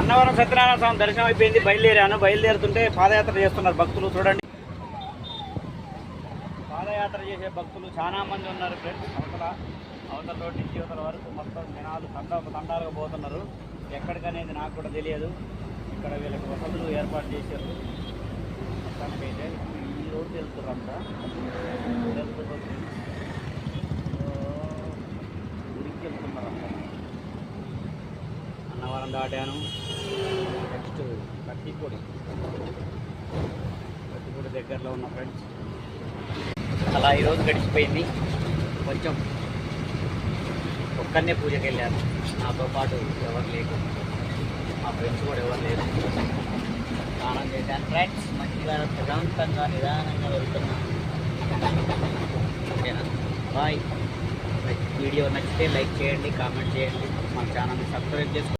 అన్నవరం సత్యనారాయణ స్వామి దర్శనం అయిపోయింది, బయలుదేరుతుంటే పాదయాత్ర చేస్తున్నారు భక్తులు. చూడండి, పాదయాత్ర చేసే భక్తులు చాలా మంది ఉన్నారు ఫ్రెండ్స్. అవతల రోడ్డు నుంచి యువతల వరకు మొత్తం జనాలు తండాలుగా పోతున్నారు. ఎక్కడికనేది నాకు కూడా తెలియదు. ఇక్కడ వీళ్ళకి వసతులు ఏర్పాటు చేశారు. మొత్తానికైతే ఈ రోడ్డు వెళ్తున్నారు గుడికి వెళ్తున్నారు. అన్నవరం దాటాను. నెక్స్ట్ కట్టిపూడి దగ్గరలో ఉన్న ఫ్రెండ్స్. అలా ఈరోజు గడిచిపోయింది. కొంచెం ఒక్కనే పూజకి వెళ్ళాను, నాతో పాటు ఎవరు లేరు, మా ఫ్రెండ్స్ కూడా ఎవరు లేరు. స్నానం చేశాను ఫ్రెండ్స్. మంచిగా ప్రశాంతంగా నిదానంగా వెళ్తున్నాను. ఓకేనా, బాయ్. వీడియో నచ్చితే లైక్ చేయండి, కామెంట్ చేయండి, మా ఛానల్ని సబ్స్క్రైబ్ చేసుకోండి.